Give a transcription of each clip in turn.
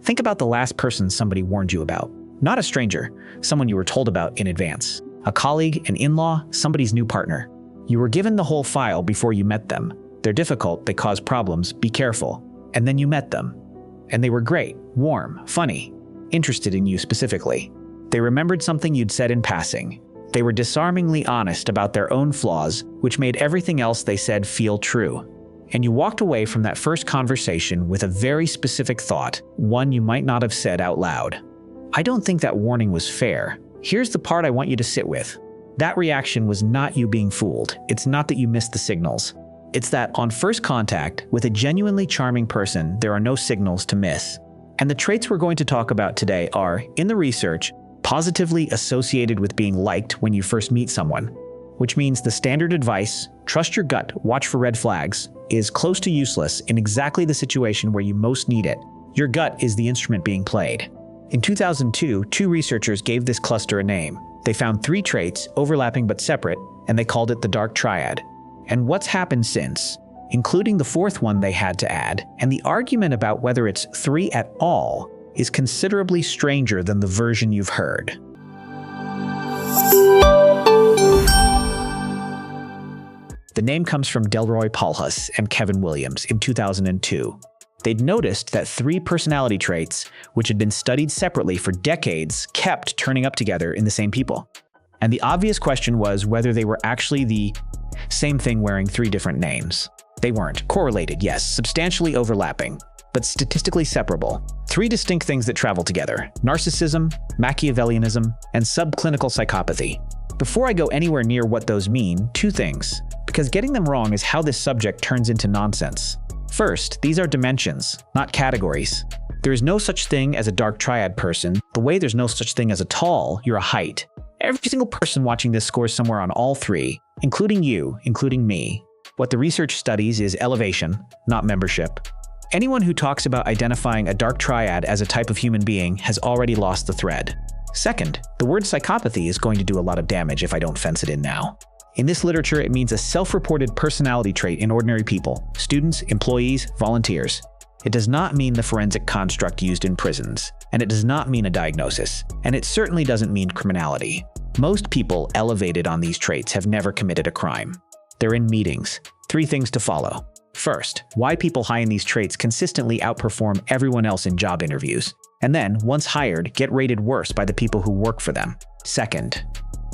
Think about the last person somebody warned you about. Not a stranger, someone you were told about in advance. A colleague, an in-law, somebody's new partner. You were given the whole file before you met them. They're difficult, they cause problems, be careful. And then you met them. And they were great, warm, funny, interested in you specifically. They remembered something you'd said in passing. They were disarmingly honest about their own flaws, which made everything else they said feel true. And you walked away from that first conversation with a very specific thought, one you might not have said out loud. I don't think that warning was fair. Here's the part I want you to sit with. That reaction was not you being fooled. It's not that you missed the signals. It's that on first contact with a genuinely charming person, there are no signals to miss. And the traits we're going to talk about today are, in the research, positively associated with being liked when you first meet someone, which means the standard advice, trust your gut, watch for red flags, is close to useless in exactly the situation where you most need it. Your gut is the instrument being played. In 2002, two researchers gave this cluster a name. They found 3 traits, overlapping but separate, and they called it the Dark Triad. And what's happened since, including the 4th one they had to add, and the argument about whether it's 3 at all is considerably stranger than the version you've heard. The name comes from Delroy Polhus and Kevin Williams in 2002. They'd noticed that 3 personality traits, which had been studied separately for decades, kept turning up together in the same people. And the obvious question was whether they were actually the same thing wearing 3 different names. They weren't. Correlated, yes, substantially overlapping, but statistically separable. 3 distinct things that travel together: narcissism, Machiavellianism, and subclinical psychopathy. Before I go anywhere near what those mean, 2 things, because getting them wrong is how this subject turns into nonsense. First, these are dimensions, not categories. There is no such thing as a dark triad person, the way there's no such thing as a tall, you're a height. Every single person watching this scores somewhere on all 3, including you, including me. What the research studies is elevation, not membership. Anyone who talks about identifying a dark triad as a type of human being has already lost the thread. Second, the word psychopathy is going to do a lot of damage if I don't fence it in now. In this literature, it means a self-reported personality trait in ordinary people, students, employees, volunteers. It does not mean the forensic construct used in prisons, and it does not mean a diagnosis, and it certainly doesn't mean criminality. Most people elevated on these traits have never committed a crime. They're in meetings. 3 things to follow. First, why people high in these traits consistently outperform everyone else in job interviews, and then, once hired, get rated worse by the people who work for them. Second,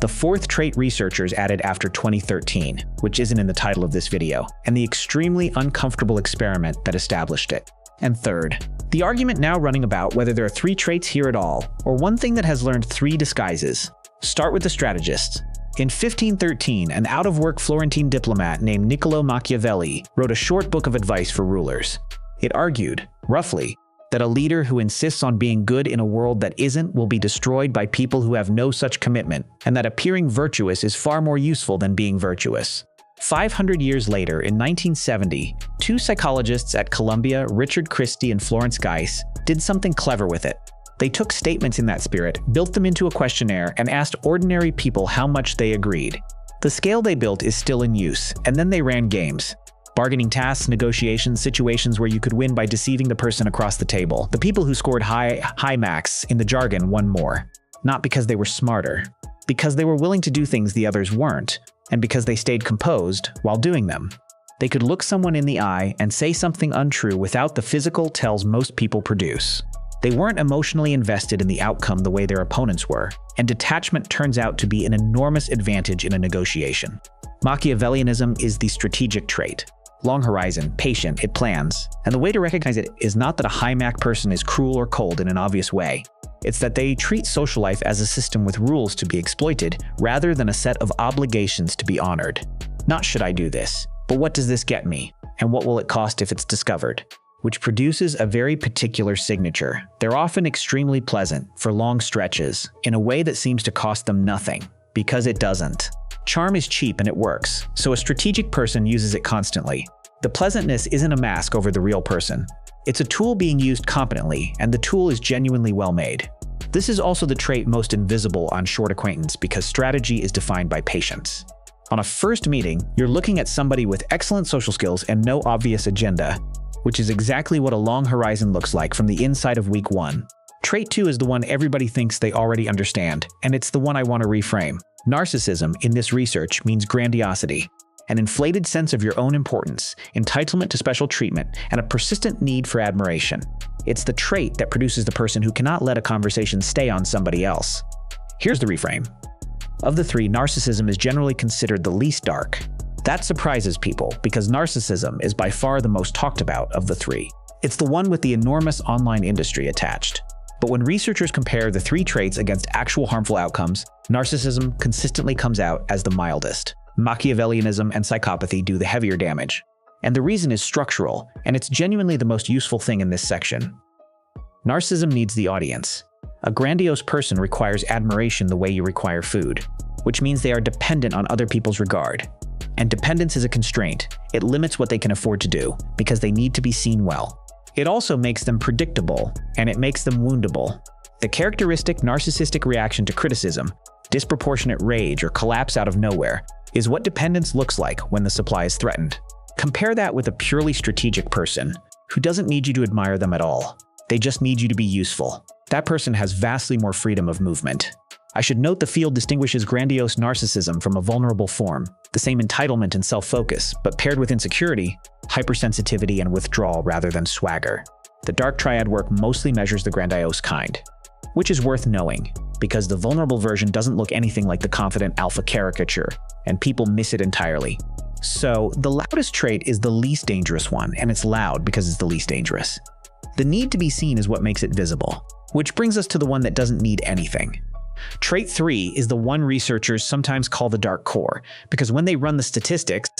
the 4th trait researchers added after 2013, which isn't in the title of this video, and the extremely uncomfortable experiment that established it. And third, the argument now running about whether there are 3 traits here at all, or one thing that has learned 3 disguises. Start with the strategist. In 1513, an out-of-work Florentine diplomat named Niccolo Machiavelli wrote a short book of advice for rulers. It argued, roughly, that a leader who insists on being good in a world that isn't will be destroyed by people who have no such commitment, and that appearing virtuous is far more useful than being virtuous. 500 years later, in 1970, 2 psychologists at Columbia, Richard Christie and Florence Geis, did something clever with it. They took statements in that spirit, built them into a questionnaire, and asked ordinary people how much they agreed. The scale they built is still in use, and then they ran games. Bargaining tasks, negotiations, situations where you could win by deceiving the person across the table. The people who scored high max in the jargon won more. Not because they were smarter, because they were willing to do things the others weren't, and because they stayed composed while doing them. They could look someone in the eye and say something untrue without the physical tells most people produce. They weren't emotionally invested in the outcome the way their opponents were, and detachment turns out to be an enormous advantage in a negotiation. Machiavellianism is the strategic trait. Long horizon, patient, it plans. And the way to recognize it is not that a high Mac person is cruel or cold in an obvious way. It's that they treat social life as a system with rules to be exploited, rather than a set of obligations to be honored. Not should I do this, but what does this get me? And what will it cost if it's discovered? Which produces a very particular signature. They're often extremely pleasant, for long stretches, in a way that seems to cost them nothing, because it doesn't. Charm is cheap and it works, so a strategic person uses it constantly. The pleasantness isn't a mask over the real person. It's a tool being used competently, and the tool is genuinely well made. This is also the trait most invisible on short acquaintance because strategy is defined by patience. On a first meeting, you're looking at somebody with excellent social skills and no obvious agenda. which is exactly what a long horizon looks like from the inside of week 1. Trait 2 is the one everybody thinks they already understand, and it's the one I want to reframe. Narcissism, in this research, means grandiosity, an inflated sense of your own importance, entitlement to special treatment, and a persistent need for admiration. It's the trait that produces the person who cannot let a conversation stay on somebody else. Here's the reframe. Of the 3, narcissism is generally considered the least dark. That surprises people because narcissism is by far the most talked about of the 3. It's the one with the enormous online industry attached. But when researchers compare the 3 traits against actual harmful outcomes, narcissism consistently comes out as the mildest. Machiavellianism and psychopathy do the heavier damage. And the reason is structural, and it's genuinely the most useful thing in this section. Narcissism needs the audience. A grandiose person requires admiration the way you require food, which means they are dependent on other people's regard. And dependence is a constraint. It limits what they can afford to do, because they need to be seen well. It also makes them predictable, and it makes them woundable. The characteristic narcissistic reaction to criticism, disproportionate rage, or collapse out of nowhere, is what dependence looks like when the supply is threatened. Compare that with a purely strategic person, who doesn't need you to admire them at all. They just need you to be useful. That person has vastly more freedom of movement. I should note the field distinguishes grandiose narcissism from a vulnerable form, the same entitlement and self-focus, but paired with insecurity, hypersensitivity, and withdrawal rather than swagger. The Dark Triad work mostly measures the grandiose kind, which is worth knowing, because the vulnerable version doesn't look anything like the confident alpha caricature, and people miss it entirely. So, the loudest trait is the least dangerous one, and it's loud because it's the least dangerous. The need to be seen is what makes it visible, which brings us to the one that doesn't need anything. Trait 3 is the one researchers sometimes call the dark core, because when they run the statistics,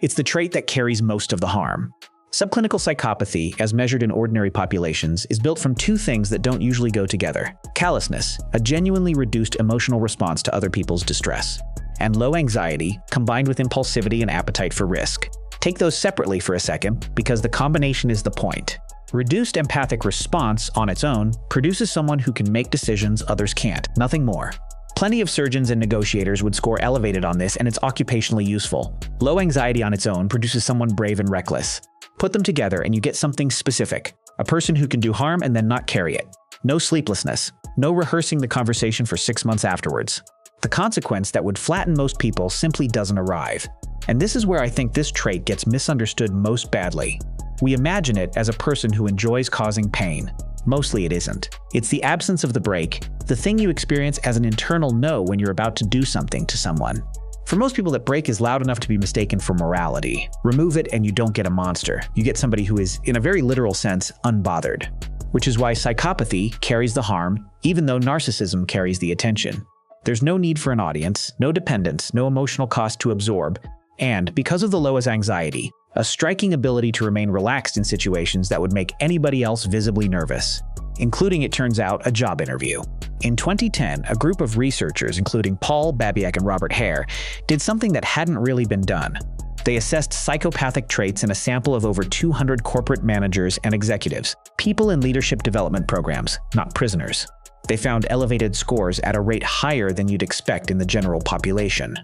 it's the trait that carries most of the harm. Subclinical psychopathy, as measured in ordinary populations, is built from 2 things that don't usually go together. Callousness, a genuinely reduced emotional response to other people's distress, and low anxiety, combined with impulsivity and appetite for risk. Take those separately for a second, because the combination is the point. Reduced empathic response, on its own, produces someone who can make decisions others can't, nothing more. Plenty of surgeons and negotiators would score elevated on this, and it's occupationally useful. Low anxiety on its own produces someone brave and reckless. Put them together and you get something specific, a person who can do harm and then not carry it. No sleeplessness, no rehearsing the conversation for 6 months afterwards. The consequence that would flatten most people simply doesn't arrive. And this is where I think this trait gets misunderstood most badly. We imagine it as a person who enjoys causing pain. Mostly it isn't. It's the absence of the break, the thing you experience as an internal no when you're about to do something to someone. For most people, that break is loud enough to be mistaken for morality. Remove it and you don't get a monster. You get somebody who is, in a very literal sense, unbothered. Which is why psychopathy carries the harm, even though narcissism carries the attention. There's no need for an audience, no dependence, no emotional cost to absorb, and, because of the lowest anxiety, a striking ability to remain relaxed in situations that would make anybody else visibly nervous, including, it turns out, a job interview. In 2010, a group of researchers, including Paul Babiak and Robert Hare, did something that hadn't really been done. They assessed psychopathic traits in a sample of over 200 corporate managers and executives, people in leadership development programs, not prisoners. They found elevated scores at a rate higher than you'd expect in the general population.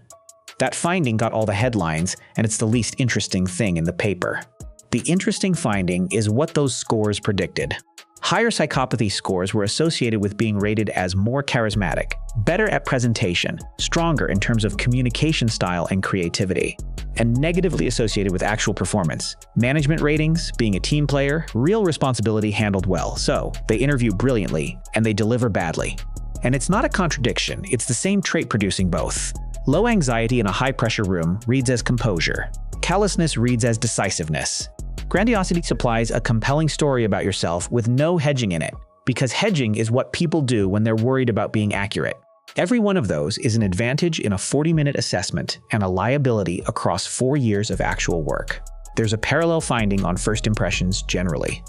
That finding got all the headlines, and it's the least interesting thing in the paper. The interesting finding is what those scores predicted. Higher psychopathy scores were associated with being rated as more charismatic, better at presentation, stronger in terms of communication style and creativity, and negatively associated with actual performance. Management ratings, being a team player, real responsibility handled well, so they interview brilliantly, and they deliver badly. And it's not a contradiction, it's the same trait producing both. Low anxiety in a high-pressure room reads as composure. Callousness reads as decisiveness. Grandiosity supplies a compelling story about yourself with no hedging in it, because hedging is what people do when they're worried about being accurate. Every one of those is an advantage in a 40-minute assessment and a liability across 4 years of actual work. There's a parallel finding on first impressions generally.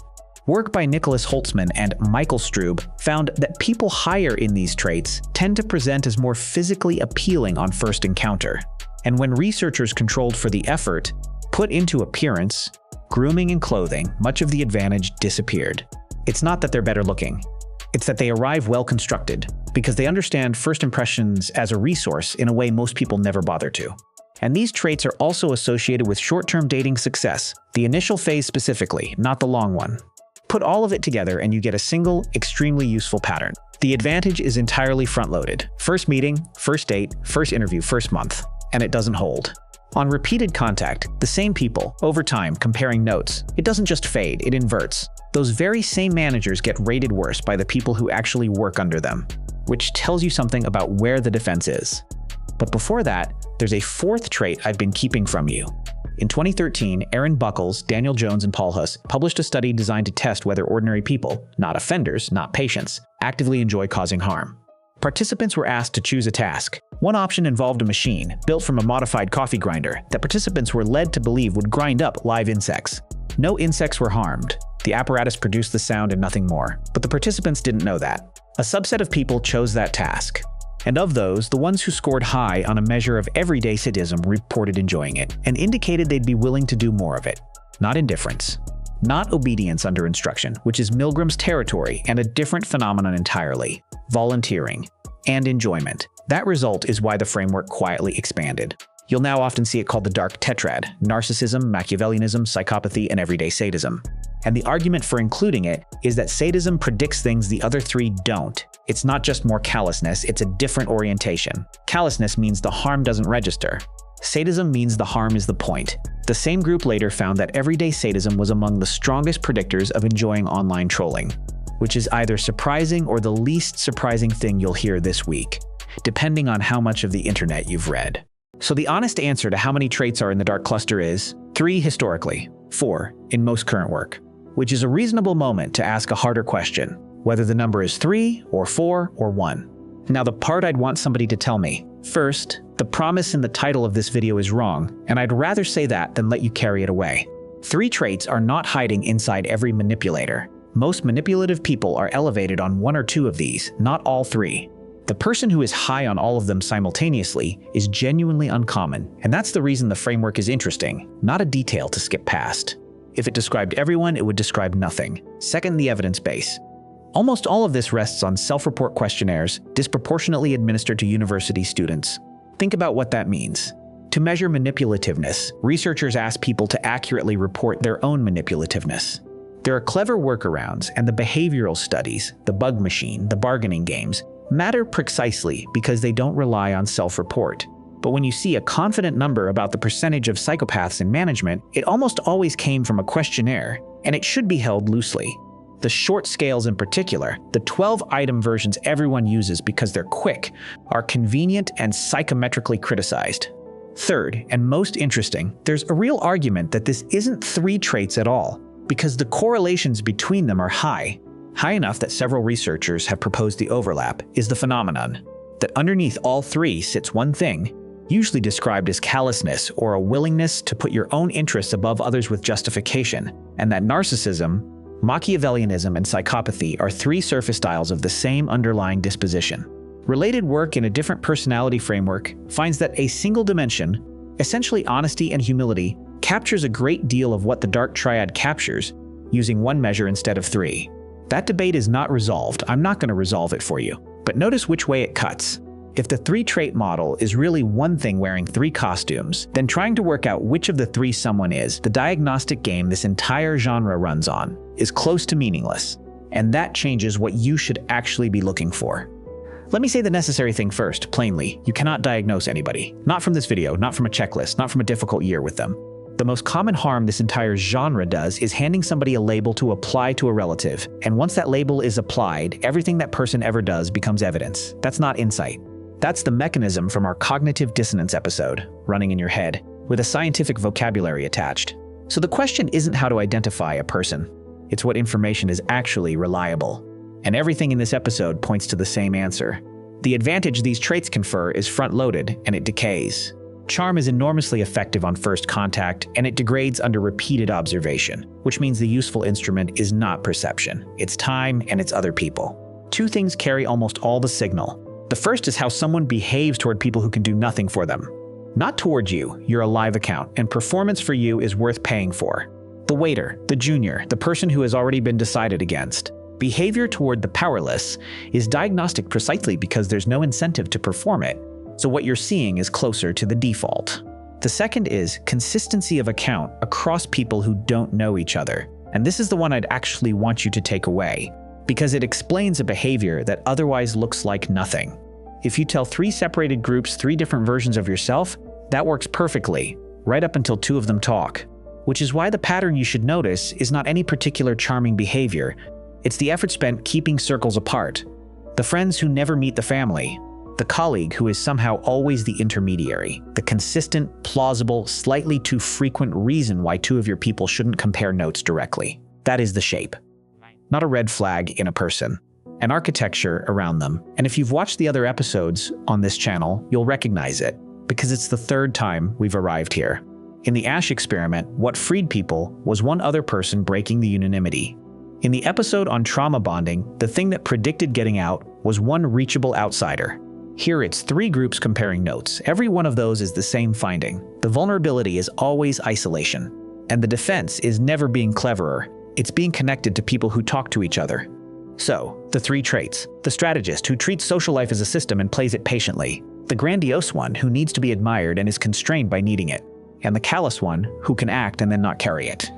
Work by Nicholas Holtzman and Michael Strube found that people higher in these traits tend to present as more physically appealing on first encounter. And when researchers controlled for the effort put into appearance, grooming and clothing, much of the advantage disappeared. It's not that they're better looking. It's that they arrive well constructed, because they understand first impressions as a resource in a way most people never bother to. And these traits are also associated with short-term dating success, the initial phase specifically, not the long one. Put all of it together and you get a single, extremely useful pattern. The advantage is entirely front-loaded. First meeting, first date, first interview, first month. And it doesn't hold. On repeated contact, the same people, over time, comparing notes. It doesn't just fade, it inverts. Those very same managers get rated worse by the people who actually work under them, which tells you something about where the defense is. But before that, there's a fourth trait I've been keeping from you. In 2013, Aaron Buckles, Daniel Jones, and Paul Huss published a study designed to test whether ordinary people, not offenders, not patients, actively enjoy causing harm. Participants were asked to choose a task. One option involved a machine, built from a modified coffee grinder, that participants were led to believe would grind up live insects. No insects were harmed. The apparatus produced the sound and nothing more. But the participants didn't know that. A subset of people chose that task. And of those, the ones who scored high on a measure of everyday sadism reported enjoying it, and indicated they'd be willing to do more of it. Not indifference. Not obedience under instruction, which is Milgram's territory and a different phenomenon entirely. Volunteering. And enjoyment. That result is why the framework quietly expanded. You'll now often see it called the Dark Triad: Narcissism, Machiavellianism, psychopathy, and everyday sadism. And the argument for including it is that sadism predicts things the other three don't. It's not just more callousness, it's a different orientation. Callousness means the harm doesn't register. Sadism means the harm is the point. The same group later found that everyday sadism was among the strongest predictors of enjoying online trolling, which is either surprising or the least surprising thing you'll hear this week, depending on how much of the internet you've read. So the honest answer to how many traits are in the dark cluster is 3 historically, 4 in most current work, which is a reasonable moment to ask a harder question, whether the number is 3 or 4 or 1. Now the part I'd want somebody to tell me. First, the promise in the title of this video is wrong, and I'd rather say that than let you carry it away. 3 traits are not hiding inside every manipulator. Most manipulative people are elevated on 1 or 2 of these, not all 3. The person who is high on all of them simultaneously is genuinely uncommon, and that's the reason the framework is interesting, not a detail to skip past. If it described everyone, it would describe nothing. Second, the evidence base. Almost all of this rests on self-report questionnaires disproportionately administered to university students. Think about what that means. To measure manipulativeness, researchers ask people to accurately report their own manipulativeness. There are clever workarounds, and the behavioral studies, the bug machine, the bargaining games, matter precisely because they don't rely on self-report. But when you see a confident number about the percentage of psychopaths in management, it almost always came from a questionnaire, and it should be held loosely. The short scales in particular, the 12-item versions everyone uses because they're quick, are convenient and psychometrically criticized. Third, and most interesting, there's a real argument that this isn't 3 traits at all, because the correlations between them are high enough that several researchers have proposed the overlap is the phenomenon that underneath all 3 sits one thing, usually described as callousness or a willingness to put your own interests above others with justification, and that narcissism, Machiavellianism, and psychopathy are 3 surface styles of the same underlying disposition. Related work in a different personality framework finds that a single dimension, essentially honesty and humility, captures a great deal of what the Dark Triad captures, using 1 measure instead of 3. That debate is not resolved. I'm not going to resolve it for you. But notice which way it cuts. If the 3-trait model is really one thing wearing 3 costumes, then trying to work out which of the 3 someone is, the diagnostic game this entire genre runs on, is close to meaningless. And that changes what you should actually be looking for. Let me say the necessary thing first, plainly. You cannot diagnose anybody. Not from this video, not from a checklist, not from a difficult year with them. The most common harm this entire genre does is handing somebody a label to apply to a relative. And once that label is applied, everything that person ever does becomes evidence. That's not insight. That's the mechanism from our cognitive dissonance episode, running in your head, with a scientific vocabulary attached. So the question isn't how to identify a person. It's what information is actually reliable. And everything in this episode points to the same answer. The advantage these traits confer is front-loaded, and it decays. Charm is enormously effective on first contact, and it degrades under repeated observation, which means the useful instrument is not perception. It's time and it's other people. 2 things carry almost all the signal. The first is how someone behaves toward people who can do nothing for them. Not towards you, you're a live account, and performance for you is worth paying for. The waiter, the junior, the person who has already been decided against. Behavior toward the powerless is diagnostic precisely because there's no incentive to perform it. So what you're seeing is closer to the default. The second is consistency of account across people who don't know each other. And this is the one I'd actually want you to take away, because it explains a behavior that otherwise looks like nothing. If you tell 3 separated groups 3 different versions of yourself, that works perfectly, right up until 2 of them talk. Which is why the pattern you should notice is not any particular charming behavior. It's the effort spent keeping circles apart. The friends who never meet the family. The colleague who is somehow always the intermediary. The consistent, plausible, slightly too frequent reason why 2 of your people shouldn't compare notes directly. That is the shape. Not a red flag in a person. An architecture around them. And if you've watched the other episodes on this channel, you'll recognize it, because it's the 3rd time we've arrived here. In the Ash experiment, what freed people was one other person breaking the unanimity. In the episode on trauma bonding, the thing that predicted getting out was one reachable outsider. Here it's 3 groups comparing notes. Every one of those is the same finding. The vulnerability is always isolation. And the defense is never being cleverer. It's being connected to people who talk to each other. So, the 3 traits. The strategist who treats social life as a system and plays it patiently. The grandiose one who needs to be admired and is constrained by needing it. And the callous one who can act and then not carry it.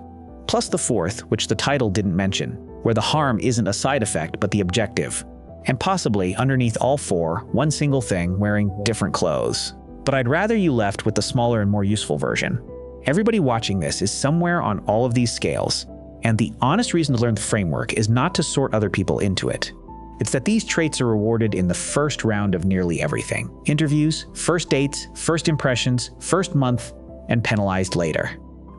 Plus the 4th, which the title didn't mention, where the harm isn't a side effect but the objective. And possibly, underneath all 4, one single thing wearing different clothes. But I'd rather you left with the smaller and more useful version. Everybody watching this is somewhere on all of these scales, and the honest reason to learn the framework is not to sort other people into it. It's that these traits are rewarded in the first round of nearly everything. Interviews, first dates, first impressions, first month, and penalized later.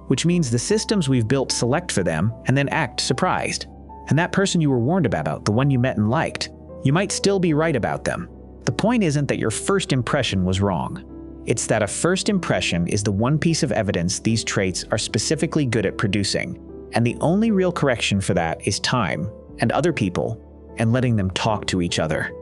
Which means the systems we've built select for them and then act surprised. And that person you were warned about, the one you met and liked, you might still be right about them. The point isn't that your first impression was wrong. It's that a first impression is the one piece of evidence these traits are specifically good at producing. And the only real correction for that is time, and other people, and letting them talk to each other.